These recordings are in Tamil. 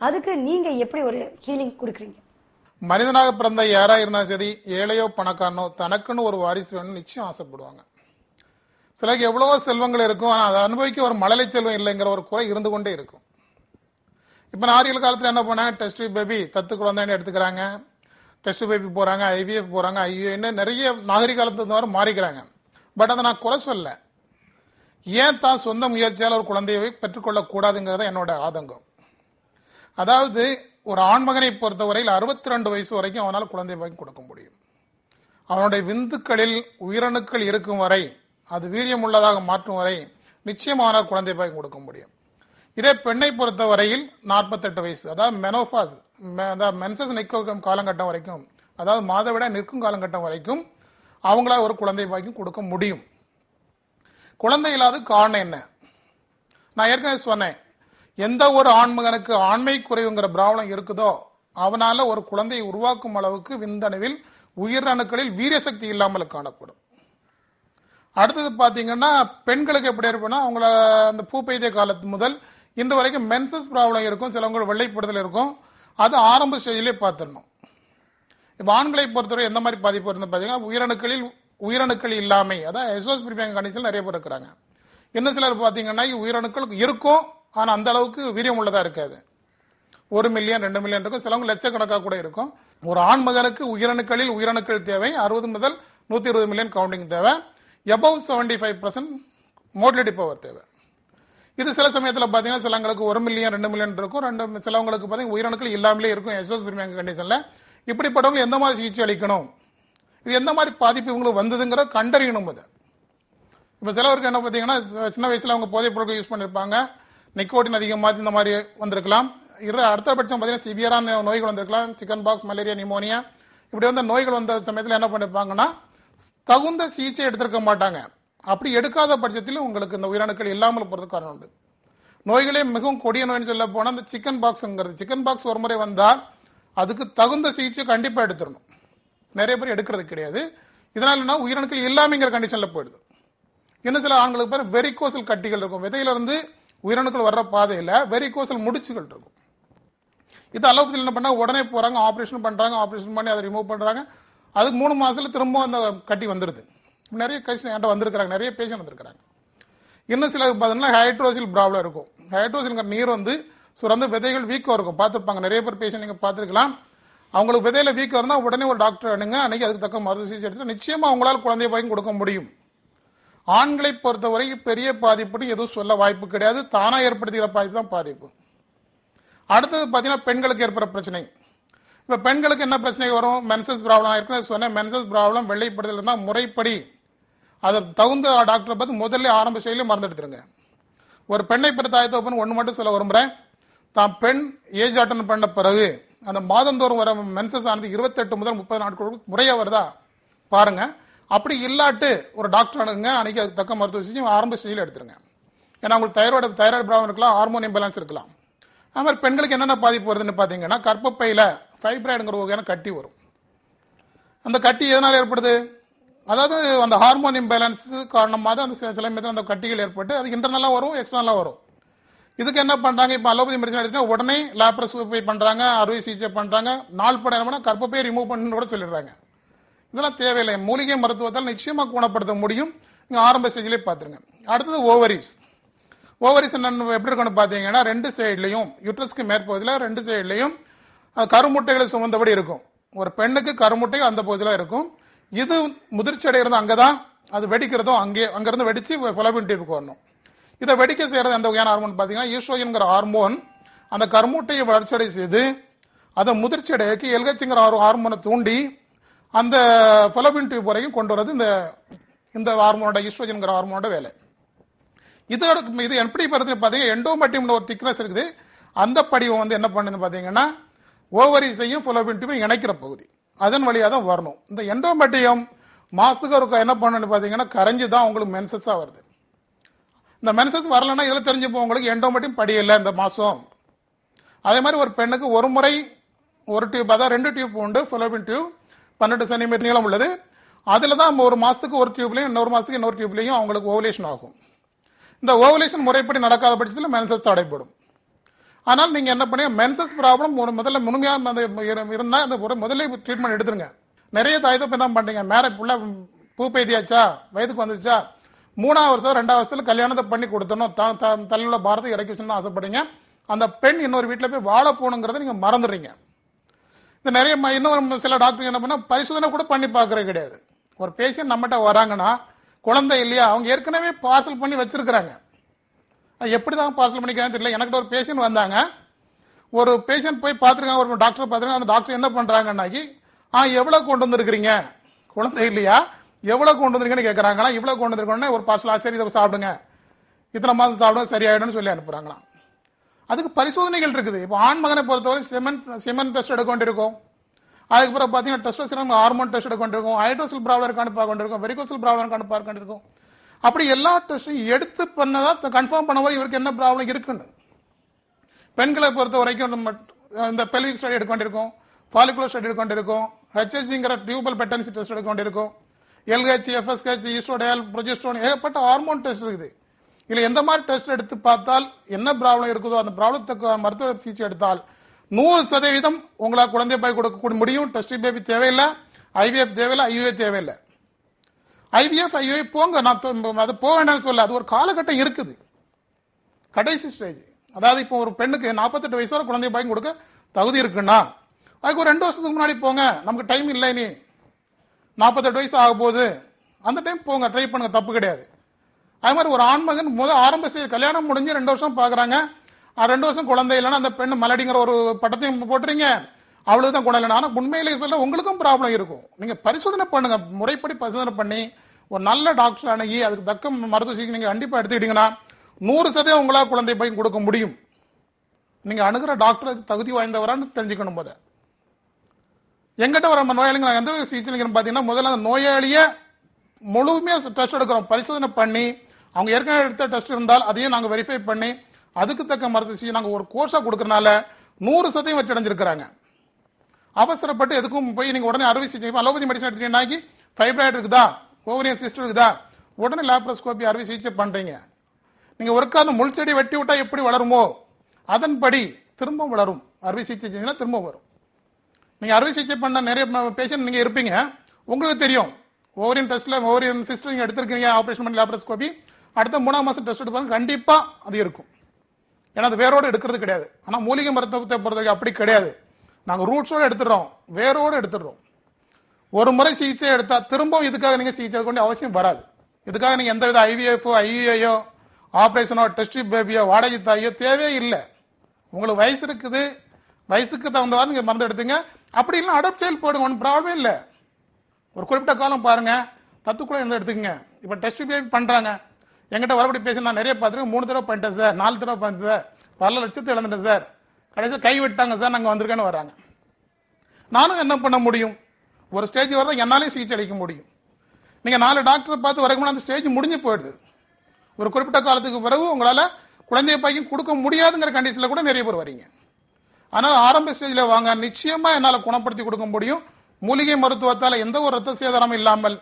அதுக்கு நீங்க எப்படி ஒரு ஹீலிங் கொடுக்குறீங்க? மனிதனாக பிறந்த யாரா இருந்தாலும் சரி, ஏழையோ பணக்காரனோ, தனக்குன்னு ஒரு வாரிசு வேணும்னு நிச்சயம் ஆசைப்படுவாங்க. சிலருக்கு எவ்வளவோ செல்வங்கள் இருக்கும், ஆனால் அதை அனுபவிக்க ஒரு மழலை செல்வம் இல்லைங்கிற ஒரு குறை இருந்து கொண்டே இருக்கும். இப்போ நாரியல் காலத்தில் என்ன பண்ணாங்க, டெஸ்ட் பேபி தத்து குழந்தைன்னு எடுத்துக்கிறாங்க, டெஸ்ட் பேபி போறாங்க, ஐவிஎஃப் போறாங்க, ஐயுஎன்னு நிறைய நாகரிக காலத்துக்கு வர மாறிக்கிறாங்க. பட் அதை நான் குறை சொல்ல, ஏன் தான் சொந்த முயற்சியால் ஒரு குழந்தையை பெற்றுக்கொள்ள கூடாதுங்கிறத என்னோட ஆதங்கம். அதாவது ஒரு ஆண்மகனை பொறுத்தவரையில் 62 வயசு வரைக்கும் அவனால் குழந்தை பாக்கி கொடுக்க முடியும். அவனுடைய விந்துக்களில் உயிரணுக்கள் இருக்கும் வரை, அது வீரியம் உள்ளதாக மாற்றும் வரை நிச்சயம் அவனால் குழந்தை பாக்கி கொடுக்க முடியும். இதே பெண்ணை பொறுத்தவரையில் 48 வயசு, அதாவது மெனோபாஸ், அதாவது மென்சஸ் நிற்கும் காலகட்டம் வரைக்கும், அதாவது மாதவிட நிற்கும் காலகட்டம் வரைக்கும் அவங்களால ஒரு குழந்தை பாக்கி கொடுக்க முடியும். குழந்தை இல்லாத காரணம் என்ன? நான் ஏற்கனவே சொன்னேன், எந்த ஒரு ஆண்மகனுக்கு ஆண்மை குறைவுங்கிற பிராப்ளம் இருக்குதோ அவனால ஒரு குழந்தையை உருவாக்கும் அளவுக்கு விந்தணுவில் உயிரணுக்களில் வீரிய சக்தி இல்லாமல் காணப்படும். அடுத்தது பாத்தீங்கன்னா பெண்களுக்கு எப்படி இருப்போம்னா, அவங்கள அந்த பூப்பெய்திய காலத்து முதல் இன்று வரைக்கும் மென்சஸ் ப்ராப்ளம் இருக்கும், சிலவங்க வெள்ளைப்படுதல் இருக்கும். அது ஆரம்ப ஸ்டேஜிலே பார்த்துடணும். இப்போ ஆண்களை பொறுத்தவரை எந்த மாதிரி பாதிப்பு இருந்து பார்த்தீங்கன்னா, உயிரணுக்கள் இல்லாமை, அதாவது எசோஸ்பிரிமியம் கண்டிஷன் நிறைய பேர் இருக்கிறாங்க. இன்னும் சிலர் பார்த்தீங்கன்னா உயிரணுக்கள் இருக்கும், ஆனால் அந்த அளவுக்கு வீரியம் உள்ளதா இருக்காது. 1 மில்லியன் 2 மில்லியன் இருக்கும், சிலவங்க லட்சக்கணக்காக கூட இருக்கும். ஒரு ஆண் மகனுக்கு உயிரணுக்கள் தேவை 60 முதல் 120 மில்லியன் கவுண்டிங் தேவை. எபவ் 75% மோட்டிலிட்டி பவர் தேவை. இது சில சமயத்தில் பார்த்தீங்கன்னா சிலவங்களுக்கு 1 மில்லியன் 2 மில்லியன் இருக்கும், சிலவங்களுக்கு பார்த்தீங்கன்னா உயிரணுக்கள் இல்லாமலே இருக்கும் எசோஸ்பிரிமியம் கண்டிஷன்ல. இப்படிப்பட்டவங்க எந்த மாதிரி சிகிச்சை அளிக்கணும், இது எந்த மாதிரி பாதிப்பு இவங்களுக்கு வந்ததுங்கிற கண்டறியணும். அது இப்போ சிலவருக்கு என்ன பார்த்தீங்கன்னா, சின்ன வயசுல அவங்க போதைப் பொருட்கள் யூஸ் பண்ணிருப்பாங்க, நிக்கோட்டின் அதிகமாக இந்த மாதிரி வந்திருக்கலாம். அடுத்தபட்சம் பார்த்தீங்கன்னா சிவியரான நோய்கள் வந்திருக்கலாம், சிக்கன் பாக்ஸ், மலேரியா, நிமோனியா, இப்படி வந்த நோய்கள் வந்த சமயத்தில் என்ன பண்ணிருப்பாங்கன்னா தகுந்த சிகிச்சை எடுத்திருக்க மாட்டாங்க. அப்படி எடுக்காத பட்சத்தில் உங்களுக்கு இந்த உயிரணுக்கள் இல்லாமல் போறதுக்கு காரணம் உண்டு. நோய்களே மிகவும் கொடிய நோய்னு சொல்ல போனால் இந்த சிக்கன் பாக்ஸ் ஒரு முறை வந்தால் அதுக்கு தகுந்த சிகிச்சை கண்டிப்பா எடுத்துடணும். நிறைய பேர் எடுக்கிறது கிடையாது. இதனால என்ன, உயிரணுக்கள் இல்லாமங்கிற கண்டிஷன்ல போயிடுது. இன்னும் சில ஆண்களுக்கு பேர் வெரிகோசல் கட்டிகள் இருக்கும், விதையில இருந்து உயிரணுக்கள் வர்ற பாதையில வெரிகோசல் முடிச்சுகள் இருக்கும். இது அலோபதியில் என்ன பண்ணா உடனே போறாங்க, ஆபரேஷன் பண்றாங்க, ஆபரேஷன் பண்ணி அதை ரிமூவ் பண்றாங்க. அதுக்கு 3 மாசத்துல திரும்ப அந்த கட்டி வந்துருது. நிறைய கேஸ் என்கிட்ட வந்திருக்கிறாங்க, நிறைய பேஷண்ட் வந்திருக்கிறாங்க. இன்னும் சில பார்த்தீங்கன்னா ஹைட்ரோசில் ப்ராப்ளம் இருக்கும். ஹைட்ரோசில்ங்கிற நீர் வந்து சுரந்து விதைகள் வீக்கம் இருக்கும், பார்த்துருப்பாங்க நிறைய பேர் பேஷண்ட் நீங்க பார்த்துருக்கலாம். அவங்களுக்கு விதையில வீக்கம் இருந்தால் உடனே ஒரு டாக்டர் அணுங்க, அன்னைக்கு அதுக்கு தக்க மருந்து சிகிச்சை எடுத்து நிச்சயமா அவங்களால குழந்தை பாக்கியம் கொடுக்க முடியும். ஆண்களை பொறுத்தவரை பெரிய பாதிப்பு எதுவும் சொல்ல வாய்ப்பு கிடையாது, தானா ஏற்படுத்துகிற பாதிப்பு தான் பாதிப்பு. அடுத்தது பார்த்தீங்கன்னா பெண்களுக்கு ஏற்படுற பிரச்சனை. இப்ப பெண்களுக்கு என்ன பிரச்சனை வரும், மென்சஸ் ப்ராப்ளம். ஏற்கனவே சொன்னேன், மென்சஸ் ப்ராப்ளம் வெள்ளைப்படுதல் இருந்தால் முறைப்படி அதை தகுந்த டாக்டரை பார்த்து முதல்ல ஆரம்ப ஸ்டேஜிலே மருந்து எடுத்துருங்க. ஒரு பெண்ணை பெற்ற தாய் தகப்பன் ஒன்று மட்டும் சொல்ல விரும்புகிறேன், தான் பெண் ஏஜ் அட்டன் பண்ண பிறகு அந்த மாதந்தோறும் வர மென்சஸ் ஆனது 28 முதல் 30 நாட்களுக்கு முறையா வருதா பாருங்க. அப்படி இல்லாட்டு ஒரு டாக்டர் அணுகுங்க, அன்னைக்கு அதுக்கு தக்க மருத்துவ சிகிச்சை ஆரம்ப ஸ்டேஜில் எடுத்துருங்க. ஏன்னா உங்களுக்கு தைராய்டு ப்ராப்ளம் இருக்கலாம், ஹார்மோன் இம்பேலன்ஸ் இருக்கலாம். அது மாதிரி பெண்களுக்கு என்னென்ன பாதிப்பு வருதுன்னு பார்த்தீங்கன்னா, கர்ப்பப்பையில ஃபைப்ராய்டுங்கிற வகையான கட்டி வரும். அந்த கட்டி எதனால் ஏற்படுது, அதாவது அந்த ஹார்மோன் இம்பேலன்ஸ் காரணமாக அந்த சில சமயத்தில் அந்த கட்டிகள் ஏற்பட்டு அது இன்டர்னலாக வரும், எக்ஸ்டர்னலாக வரும். இதுக்கு என்ன பண்றாங்க, இப்போ அலோபதி மெடிசன் எடுத்துனா உடனே லாப்ரோஸ்கோபி பண்றாங்க, அறுவை சிகிச்சை பண்றாங்க, நாள் பட என்ன கர்ப்பப்பையை ரிமூவ் பண்ணு கூட சொல்லிடுறாங்க. இதெல்லாம் தேவையில்லை. மூலிகை மருத்துவத்தால் நிச்சயமா குணப்படுத்த முடியும். நீங்க ஆரம்ப ஸ்டேஜிலே பார்த்துருங்க. அடுத்தது ஓவரிஸ். ஓவரிஸ் என்ன எப்படி இருக்கணும் பார்த்தீங்கன்னா, 2 சைட்லையும் யூட்ரஸ்க்கு மேற்பகுதியில் 2 சைட்லையும் கருமுட்டைகளை சுமந்தபடி இருக்கும். ஒரு பெண்ணுக்கு கருமுட்டை அந்த பகுதியில் இருக்கும். இது முதிர்ச்சி அடைகிறது அங்கதான், அது வெடிக்கிறதும் அங்கிருந்து வெடிச்சு ஃபெலோபியன் டியூபுக்கு வரணும். இதை வெடிக்க செய்யறது அந்த வகையான ஹார்மோன் பார்த்தீங்கன்னா ஈஸ்ட்ரோஜன்கிற ஹார்மோன் அந்த கருமுட்டையை வளர்ச்சியடை செய்து அதை முதிர்ச்சி அடையக்கு எல்ஹெச்ங்கிற ஹார்மோனை தூண்டி அந்த ஃபெலோபியன் டியூப் வரைக்கும் கொண்டு வரது இந்த ஹார்மோனோட ஈஸ்ட்ரோஜன்கிற ஹார்மோனோட வேலை. இது எப்படி படுத்து பார்த்தீங்கன்னா, எண்டோமெட்ரியம் ஒரு திக்னஸ் இருக்குது, அந்த படிவம் வந்து என்ன பண்ணுது பார்த்தீங்கன்னா ஓவரிஸையும் ஃபெலோபியன் டியூபையும் இணைக்கிற பகுதி, அதன் வழியாக தான் வரணும். இந்த எண்டோமெட்ரியம் மாசத்துக்கு ஒரு என்ன பண்ணணும்னு பார்த்தீங்கன்னா கரைஞ்சி தான் உங்களுக்கு மென்சஸாக வருது. இந்த மென்சஸ் வரலன்னா இதில் தெரிஞ்சுப்போம் உங்களுக்கு எண்டோமெட்ரியம் படியில்லை இந்த மாதம். அதே மாதிரி ஒரு பெண்ணுக்கு ஒரு முறை ஒரு டியூப், அதாவது 2 டியூப் உண்டு, ஃபெலோபியன் டியூப் 12 சென்டிமீட்டர் நீளம் உள்ளது. அதில் தான் ஒரு மாதத்துக்கு ஒரு டியூப்லையும் இன்னொரு மாதத்துக்கு இன்னொரு டியூப்லையும் அவங்களுக்கு ஓவலேஷன் ஆகும். இந்த ஓவலேஷன் முறைப்படி நடக்காத பட்சத்தில் மென்சஸ் தடைப்படும். ஆனால் நீங்க என்ன பண்ணீங்க, மென்சஸ் ப்ராப்ளம் முதல்ல முழுமையா இருந்தா அந்த முதல்ல ட்ரீட்மெண்ட் எடுத்துருங்க. நிறைய தாய்த்தப்ப தான் பண்றீங்க, மேரேஜ் புள்ள பூ பெய்தியாச்சா, வயதுக்கு வந்துச்சா, 3ஆவது வருஷம் 2ஆவது வருஷத்துல கல்யாணத்தை பண்ணி கொடுத்தணும், தலையில பாரத்தை இறக்கி வச்சுன்னு ஆசைப்படுறீங்க. அந்த பெண் இன்னொரு வீட்டுல போய் வாழ போகணுங்கிறத நீங்க மறந்துடுறீங்க. இந்த நிறைய இன்னொரு சில டாக்டர் என்ன பண்ணா பரிசோதனை கூட பண்ணி பார்க்கறது கிடையாது. ஒரு பேஷண்ட் நம்மகிட்ட வராங்கன்னா குழந்தை இல்லையா, அவங்க ஏற்கனவே பார்சல் பண்ணி வச்சிருக்கிறாங்க. எப்படிதான் பார்சல் பண்ணிக்கிறாங்க தெரியல. எனக்கு ஒரு பேஷண்ட் வந்தாங்க, ஒரு பேஷண்ட் போய் பார்த்துருக்காங்க, ஒரு டாக்டர் பார்த்துருக்காங்க. அந்த டாக்டர் என்ன பண்றாங்கன்னாக்கி, எவ்வளவு கொண்டு வந்திருக்கிறீங்க, குழந்தை இல்லையா, எவ்வளவு கொண்டு வந்திருக்கீங்கன்னு கேட்கறாங்களா. இவ்வளவு கொண்டு வந்திருக்கோன்னு ஒரு பார்சல், சரி இதை சாப்பிடுங்க, இத்தனை மாசம் சாப்பிடுங்க சரியாயிடும்னு சொல்லி அனுப்புறாங்களாம். அதுக்கு பரிசோதனைகள் இருக்குது. இப்போ ஆண் மகனை பொறுத்தவரை சிமெண்ட் டெஸ்ட் எடுக்க வேண்டியிருக்கும். அதுக்கப்புறம் பார்த்தீங்கன்னா டெஸ்டோஸ்டெரான் ஹார்மோன் டெஸ்ட் எடுக்க வேண்டியிருக்கும், ஹைட்ரோசில் ப்ராப்ளம் இருக்கான்னு பார்க்க வேண்டியிருக்கும், வெரிகோசில் ப்ராப்ளம் இருக்கான்னு பார்க்க வேண்டியிருக்கும். அப்படி எல்லா டெஸ்ட்டும் எடுத்து பண்ணதான் கன்ஃபார்ம் பண்ண வரை இவருக்கு என்ன ப்ராப்ளம் இருக்குன்னு. பெண்களை பொறுத்த வரைக்கும் நம்ம இந்த பெல்விக் ஸ்டடி எடுக்க வேண்டியிருக்கும், ஃபாலிகுலர் ஸ்டடி எடுக்க வேண்டியிருக்கும், ஹெச்எஸ்ஜிங்கிற டியூபல் பெட்டன்சி டெஸ்ட் எடுக்க வேண்டியிருக்கும், எல்ஹெச், எஃப்எஸ்ஹெச், ஈஸ்ட்ரோடைல், ப்ரொஜெஸ்ட்ரோன், ஏகப்பட்ட ஹார்மோன் டெஸ்ட் இருக்குது. இதுல எந்த மாதிரி டெஸ்ட் எடுத்து பார்த்தால் என்ன ப்ராப்ளம் இருக்குதோ அந்த ப்ராப்ளத்துக்கு மருத்துவ சிகிச்சை எடுத்தால் 100% உங்களால் குழந்தை பாய் கொடுக்க முடியும். டெஸ்ட் பேபி தேவையில்லை, ஐவிஎஃப் தேவையில்லை, ஐயுஏ தேவையில்லை. ஐவிஎஃப் ஐயுஏ போங்க, நான் அது போக வேண்டாம்னு சொல்ல, அது ஒரு காலகட்டம் இருக்குது, கடைசி ஸ்டேஜ். அதாவது இப்போ ஒரு பெண்ணுக்கு 48 வயசு வரை குழந்தை பாய் கொடுக்க தகுதி இருக்குன்னா அதுக்கு ஒரு 2 வருஷத்துக்கு முன்னாடி போங்க. நமக்கு டைம் இல்லை, நீ 48 வயசு ஆக போகுது, அந்த டைம் போங்க, ட்ரை பண்ணுங்க, தப்பு கிடையாது. அது மாதிரி ஒரு ஆண்மகன் ஆரம்ப ஸ்டேஜ் கல்யாணம் முடிஞ்சு 2 வருஷம் பாக்குறாங்க, 2 வருஷம் குழந்தை இல்லைன்னா அந்த பெண்ணு மலடிங்கிற ஒரு பட்டத்தையும் போட்டுறீங்க, அவ்வளவுதான் குணம் இல்லைன்னா. ஆனால் உண்மையிலேயே சொல்ல உங்களுக்கும் ப்ராப்ளம் இருக்கும். நீங்க பரிசோதனை பண்ணுங்க, முறைப்படி பரிசோதனை பண்ணி ஒரு நல்ல டாக்டர் அணுகி அதுக்கு தக்க மருத்துவ சிகிச்சை நீங்க கண்டிப்பா எடுத்துக்கிட்டீங்கன்னா 100% உங்களால் குழந்தை போய் கொடுக்க முடியும். நீங்க அணுகிற டாக்டருக்கு தகுதி வாய்ந்தவரான்னு தெரிஞ்சுக்கணும். போத எங்கிட்ட வர நோயாளிங்க நாங்கள் எந்த சிகிச்சை பார்த்தீங்கன்னா முதல்ல அந்த நோயாளியை முழுமையாக டெஸ்ட் எடுக்கிறோம், பரிசோதனை பண்ணி அவங்க ஏற்கனவே எடுத்த டெஸ்ட் இருந்தால் அதையும் நாங்கள் வெரிஃபை பண்ணி அதுக்கு தக்க மருத்துவ சிகிச்சை நாங்கள் ஒரு கோர்ஸாக கொடுக்கறனால 100% வெற்றி அடைஞ்சிருக்கிறாங்க. அவசரப்பட்டு எதுக்கும் போய் நீங்கள் உடனே அறுவை சிகிச்சை, அலோபதி மெடிசன் எடுத்துட்டீங்கன்னாக்கி ஃபைப்ராய்டு இருக்குதா, ஓவரியன் சிஸ்ட் இருக்குதா, உடனே லேப்ரோஸ்கோபி அறுவை சிகிச்சை பண்ணுறீங்க. நீங்கள் ஒருக்காத முள் செடி வெட்டி விட்டா எப்படி வளருமோ அதன்படி திரும்ப வளரும். அறுவை சிகிச்சை செஞ்சீங்கன்னா திரும்ப வரும். நீங்கள் அறுவை சிகிச்சை பண்ண நிறைய பேஷண்ட் நீங்கள் இருப்பீங்க, உங்களுக்கு தெரியும் ஓவரியன் டெஸ்ட்ல ஓவரியன் சிஸ்ட் நீங்கள் எடுத்திருக்கீங்க, ஆப்ரேஷன் பண்ணி லேப்ரோஸ்கோபி, அடுத்த 3ஆம் மாதம் டெஸ்ட் எடுப்பாங்க, கண்டிப்பாக அது இருக்கும். ஏன்னா அது வேரோடு எடுக்கிறது கிடையாது. ஆனால் மூலிகை மருத்துவத்தை பொறுத்தவரைக்கும் அப்படி கிடையாது. நாங்கள் ரூட்ஸோடு எடுத்துடுறோம், வேரோடு எடுத்துடுறோம். ஒரு முறை சிகிச்சை எடுத்தா திரும்பவும் இதுக்காக நீங்கள் சிகிச்சை எடுக்க வேண்டிய அவசியம் வராது. இதுக்காக நீங்கள் எந்த வித ஐவிஎஃப்ஓ, ஐயுஏயோ, ஆப்ரேஷனோ, டெஸ்ட் பேபியோ, வாடகை தாயோ தேவையே இல்லை. உங்களுக்கு வயசு இருக்குது, வயசுக்கு தகுந்தவாறு நீங்கள் மருந்து எடுத்துங்க. அப்படி இல்லை அடாப்ட் சைல்டு போடுங்க, ஒன்றும் ப்ராப்ளமே இல்லை. ஒரு குறிப்பிட்ட காலம் பாருங்க, தத்துக்குள்ள இருந்து எடுத்துக்கங்க. இப்போ டெஸ்ட் பேபி பண்றாங்க, எங்கிட்ட வரக்கூடிய பேசி நான் நிறைய பார்த்துருக்கேன். 3 தடவை பண்ணிட்டேன் சார், 4 தடவை பண்ணேன் சார், பல லட்சத்தை இழந்துட்டேன் சார், கடைசியாக கை விட்டாங்க சார், நாங்கள் வந்திருக்கேன்னு வர்றாங்க. நானும் என்ன பண்ண முடியும், ஒரு ஸ்டேஜ் வரதான் என்னாலையும் சிகிச்சை அளிக்க முடியும். நீங்க 4 டாக்டரை பார்த்து வரக்கும்போது அந்த ஸ்டேஜ் முடிஞ்சு போயிடுது. ஒரு குறிப்பிட்ட காலத்துக்கு பிறகு உங்களால குழந்தைய பாய்க்கும் கொடுக்க முடியாதுங்கிற கண்டிஷன்ல கூட நிறைய பேர் வரீங்க. ஆனால் ஆரம்ப ஸ்டேஜ்ல வாங்க, நிச்சயமா என்னால் குணப்படுத்தி கொடுக்க முடியும். மூலிகை மருத்துவத்தால் எந்த ஒரு ரத்த சேதாரமும் இல்லாமல்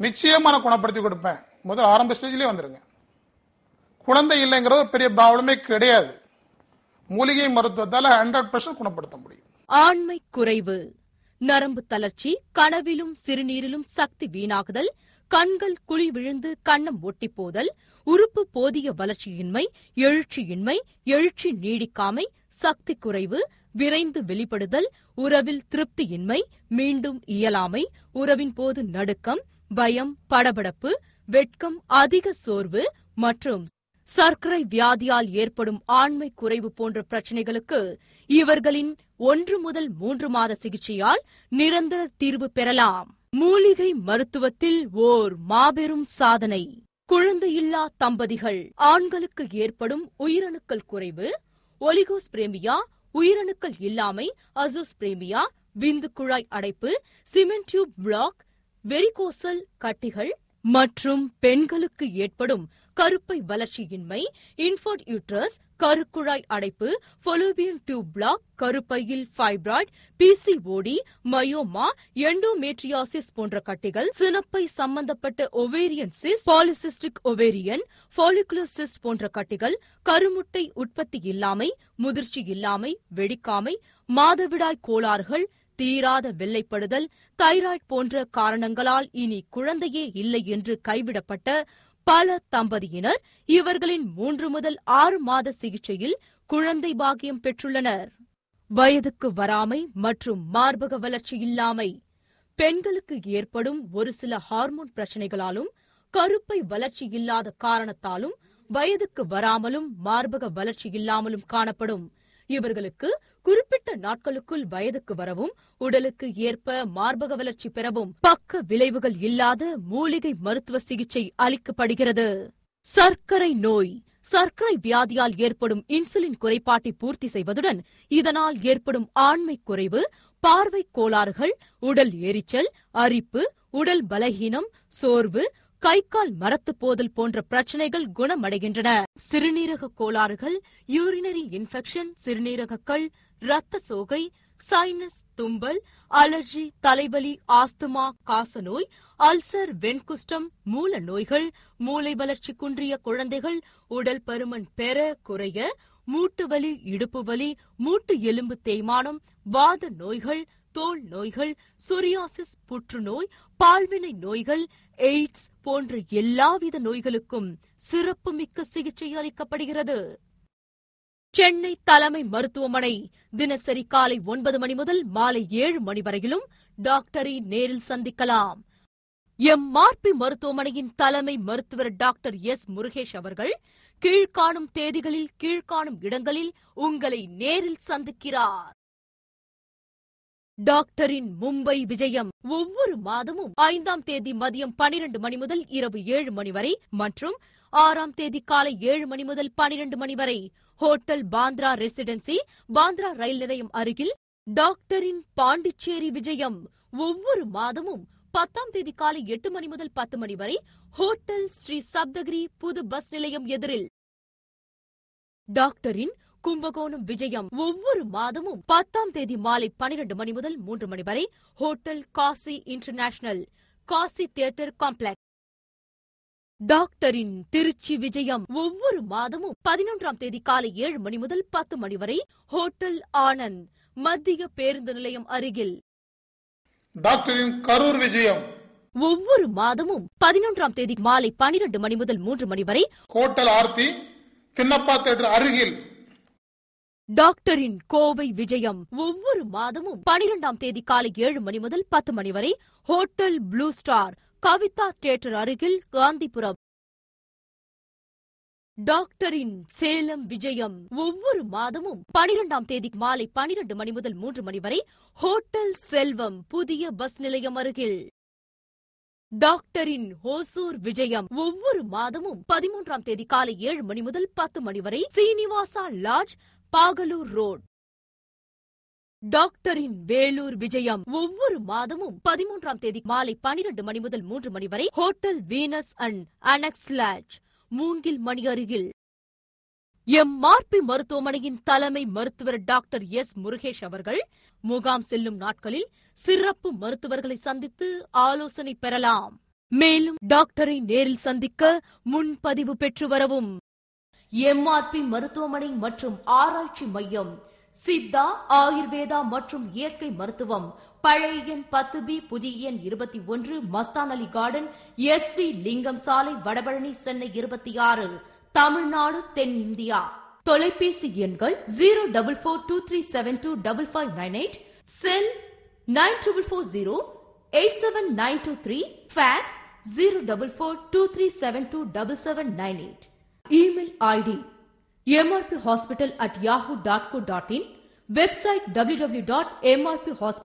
நிச்சயமா நான் குணப்படுத்தி கொடுப்பேன். முதல் ஆரம்ப ஸ்டேஜ்லேயே வந்துருங்க. குழந்தை இல்லைங்கிற ஒரு பெரிய ப்ராப்ளமே கிடையாது. மூலிகை மருத்துவத்தால் 100% குணப்படுத்த முடியும். ஆண்மை குறைவு, நரம்பு தளர்ச்சி, கனவிலும் சிறுநீரிலும் சக்தி வீணாகுதல், கண்கள் குழி விழுந்து கன்னம் ஒட்டி போதல், உறுப்பு போதிய வளர்ச்சியின்மை, எழுச்சியின்மை, எழுச்சி நீடிக்காமை, சக்தி குறைவு, விரைந்து வெளிப்படுதல், உறவில் திருப்தியின்மை, மீண்டும் இயலாமை, உறவின் போது நடுக்கம், பயம், படபடப்பு, வெட்கம், அதிக சோர்வு மற்றும் சர்க்கரை வியாதியால் ஏற்படும் ஆண்மை குறைவு போன்ற பிரச்சினைகளுக்கு இவர்களின் 1 முதல் 3 மாத சிகிச்சையால் நிரந்தர தீர்வு பெறலாம். மூலிகை மருத்துவத்தில் ஓர் மாபெரும் சாதனை. குழந்தையில்லா தம்பதிகள், ஆண்களுக்கு ஏற்படும் உயிரணுக்கள் குறைவு, ஒலிகோஸ்பிரேமியா, உயிரணுக்கள் இல்லாமை, அசோஸ்பிரேமியா, விந்து குழாய் அடைப்பு, சிமெண்ட் டியூப் பிளாக், வெரிகோசல் கட்டிகள் மற்றும் பெண்களுக்கு ஏற்படும் கருப்பை வளர்ச்சியின்மை, இன்ஃபர்ட் யூட்ரஸ், கருக்குழாய் அடைப்பு, ஃபெலோபியன் டியூப் பிளாக், கருப்பையில் ஃபைப்ராய்டு, பிசிஓடி, மயோமா, எண்டோமேட்ரியாசிஸ் போன்ற கட்டிகள், சினப்பை சம்பந்தப்பட்ட ovarian cyst, polycystic ovarian, follicular cyst போன்ற கட்டிகள், கருமுட்டை உற்பத்தி இல்லாமை, முதிர்ச்சி இல்லாமை, வெடிக்காமை, மாதவிடாய் கோளாறுகள், தீராத வெள்ளைப்படுதல், தைராய்டு போன்ற காரணங்களால் இனி குழந்தையே இல்லை என்று கைவிடப்பட்ட பல தம்பதியினர் இவர்களின் 3 முதல் 6 மாத சிகிச்சையில் குழந்தை பாக்கியம் பெற்றுள்ளனர். வயதுக்கு வராமை மற்றும் மார்பக வளர்ச்சி இல்லாமை. பெண்களுக்கு ஏற்படும் ஒரு சில ஹார்மோன் பிரச்சனைகளாலும் கருப்பை வளர்ச்சி இல்லாத காரணத்தாலும் வயதுக்கு வராமலும் மார்பக வளர்ச்சி இல்லாமலும் காணப்படும். இவர்களுக்கு குறிப்பிட்ட நாட்களுக்குள் வயதுக்கு வரவும் உடலுக்கு ஏற்ப மார்பக வளர்ச்சி பெறவும் பக்க விளைவுகள் இல்லாத மூலிகை மருத்துவ சிகிச்சை அளிக்கப்படுகிறது. சர்க்கரை நோய். சர்க்கரை வியாதியால் ஏற்படும் இன்சுலின் குறைபாட்டை பூர்த்தி செய்வதுடன் இதனால் ஏற்படும் ஆண்மை குறைவு, பார்வை கோளாறுகள், உடல் எரிச்சல், அரிப்பு, உடல் பலகீனம், சோர்வு, கை கால் மரத்து போதல் போன்ற பிரச்சனைகள் குணமடைகின்றன. சிறுநீரக கோளாறுகள், யூரினரி இன்ஃபெக்ஷன், சிறுநீரகக்கல், இரத்த சோகை, சைனஸ், தும்பல், அலர்ஜி, தலைவலி, ஆஸ்துமா, காசநோய், அல்சர், வெண்குஷ்டம், மூல நோய்கள், மூளை வளர்ச்சி குன்றிய குழந்தைகள், உடல் பருமன் பெற குறைய, மூட்டு வலி, இடுப்பு வலி, மூட்டு எலும்பு தேய்மானம், வாத நோய்கள், தோல் நோய்கள், சொரியாசிஸ், புற்றுநோய், பால்வினை நோய்கள், எய்ட்ஸ் போன்ற எல்லாவித நோய்களுக்கும் சிறப்புமிக்க சிகிச்சை அளிக்கப்படுகிறது. சென்னை தலைமை மருத்துவமனை தினசரி காலை 9 மணி முதல் மாலை 7 மணி வரையிலும் டாக்டரை நேரில் சந்திக்கலாம். எம்ஆர்பி மருத்துவமனையின் தலைமை மருத்துவர் டாக்டர் எஸ் முருகேஷ் அவர்கள் கீழ்காணும் தேதிகளில் கீழ்காணும் இடங்களில் உங்களை நேரில் சந்திக்கிறார். டாக்டரின் மும்பை விஜயம் ஒவ்வொரு மாதமும் 5ஆம் தேதி மதியம் 12 மணி முதல் இரவு 7 மணி வரை மற்றும் 6ஆம் தேதி காலை 7 மணி முதல் 12 மணி வரை ஹோட்டல் பாந்த்ரா ரெசிடென்சி, பாந்த்ரா ரயில் நிலையம் அருகில். டாக்டரின் பாண்டிச்சேரி விஜயம் ஒவ்வொரு மாதமும் 10ஆம் தேதி காலை 8 மணி முதல் 10 மணி வரை ஹோட்டல் ஸ்ரீ சப்தகிரி புது பஸ் நிலையம் எதிரில். டாக்டரின் கும்பகோணம் விஜயம் ஒவ்வொரு மாதமும் 10ஆம் தேதி மாலை 12 மணி முதல் 3 மணி வரை hotel Kasi international, Kasi theatre complex. டாக்டரின் திருச்சி விஜயம் ஒவ்வொரு மாதமும் 11ஆம் தேதி காலை 7 மணி முதல் 10 மணி வரை ஹோட்டல் ஆனந்த், மத்திய பேருந்து நிலையம் அருகில். டாக்டரின் கரூர் விஜயம் ஒவ்வொரு மாதமும் 11ஆம் தேதி மாலை 12 மணி முதல் 3 மணி வரை ஹோட்டல் ஆர்த்தி, தின்னப்பா தியேட்டர் அருகில். டாக்டரின் கோவை விஜயம் ஒவ்வொரு மாதமும் 12ஆம் தேதி காலை 7 மணி முதல் 10 மணி வரை hotel blue star, Kavitha theatre அருகில், காந்திபுரம். டாக்டரின் சேலம் விஜயம் ஒவ்வொரு மாதமும் 12ஆம் தேதி மாலை 12 மணி முதல் 3 மணி வரை ஹோட்டல் செல்வம், புதிய பஸ் நிலையம் அருகில். டாக்டரின் ஹோசூர் விஜயம் ஒவ்வொரு மாதமும் 13ஆம் தேதி காலை 7 மணி முதல் 10 மணி வரை சீனிவாசா லாட்ஜ், பாகலூர் ரோட். டாக்டரின் வேலூர் விஜயம் ஒவ்வொரு மாதமும் 13ஆம் தேதி மாலை 12 மணி முதல் 3 மணி வரை hotel Venus and annexe lodge, மூங்கில் மணி அருகில். எம்ஆர்பி மருத்துவமனையின் தலைமை மருத்துவர் டாக்டர் எஸ் முருகேஷ் அவர்கள் முகாம் செல்லும் நாட்களில் சிறப்பு மருத்துவர்களை சந்தித்து ஆலோசனை பெறலாம். மேலும் டாக்டரை நேரில் சந்திக்க முன்பதிவு பெற்று வரவும். எம்ஆர்பி மருத்துவமனை மற்றும் ஆராய்ச்சி மையம், சித்தா, ஆயுர்வேதா மற்றும் இயற்கை மருத்துவம், பழைய எண் 10B, புதிய எண் 21, மஸ்தான் அலி கார்டன், SV லிங்கம் சாலை, வடபழனி, சென்னை 26, தமிழ்நாடு, தென் இந்தியா. தொலைபேசி எண்கள் 04423725598, செல் 9440879223, facts 04423727798. Email ID mrphospital@yahoo.co.in, website www.mrphospital